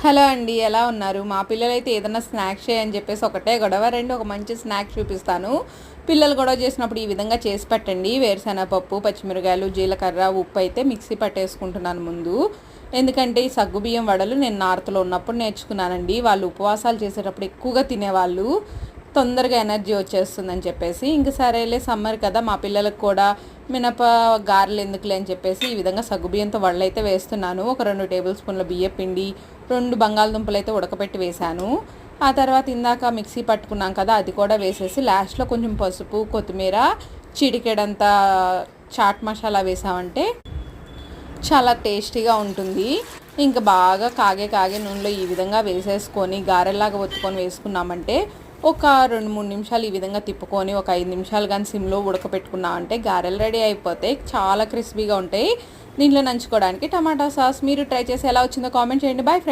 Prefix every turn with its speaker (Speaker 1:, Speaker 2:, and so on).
Speaker 1: Hello అండి, ఎలా ఉన్నారు? మా పిల్లలైతే ఏదైనా స్నాక్స్ చేయని చెప్పేసి ఒకటే గొడవ. ఒక మంచి స్నాక్స్ చూపిస్తాను. పిల్లలు గొడవ చేసినప్పుడు ఈ విధంగా చేసి పెట్టండి. వేరుశనగపప్పు, పచ్చిమిరకాయలు, జీలకర్ర, ఉప్పు అయితే మిక్సీ పట్టేసుకుంటున్నాను ముందు. ఎందుకంటే ఈ సగ్గుబియ్యం వడలు నేను నార్త్లో ఉన్నప్పుడు నేర్చుకున్నానండి. వాళ్ళు ఉపవాసాలు చేసేటప్పుడు ఎక్కువగా తినేవాళ్ళు. తొందరగా ఎనర్జీ వచ్చేస్తుందని చెప్పేసి ఇంక సరేలే సమ్మర్ కదా, మా పిల్లలకు కూడా మినప గారెలు ఎందుకులే అని చెప్పేసి ఈ విధంగా సగ్గుబియ్యంతో వడలు అయితే వేస్తున్నాను. ఒక 2 టేబుల్ స్పూన్ల బియ్యం పిండి, 2 బంగాళదుంపలు అయితే ఉడకపెట్టి వేశాను. ఆ తర్వాత ఇందాక మిక్సీ పట్టుకున్నాం కదా, అది కూడా వేసేసి లాస్ట్లో కొంచెం పసుపు, కొత్తిమీర, చిటికెడంత చాట్ మసాలా వేసామంటే చాలా టేస్టీగా ఉంటుంది. ఇంకా బాగా కాగే నూనెలో ఈ విధంగా వేసేసుకొని గారెల్లాగా ఒత్తుకొని వేసుకున్నామంటే ఒక 2-3 నిమిషాలు ఈ విధంగా తిప్పుకొని ఒక 5 నిమిషాలు కానీ సిమ్లో ఉడకపెట్టుకున్నామంటే గారెలు రెడీ అయిపోతాయి. చాలా క్రిస్పీగా ఉంటాయి. దీంట్లో నంచుకోవడానికి టమాటా సాస్. మీరు ట్రై చేసి ఎలా వచ్చిందో కామెంట్ చేయండి. Bye friends.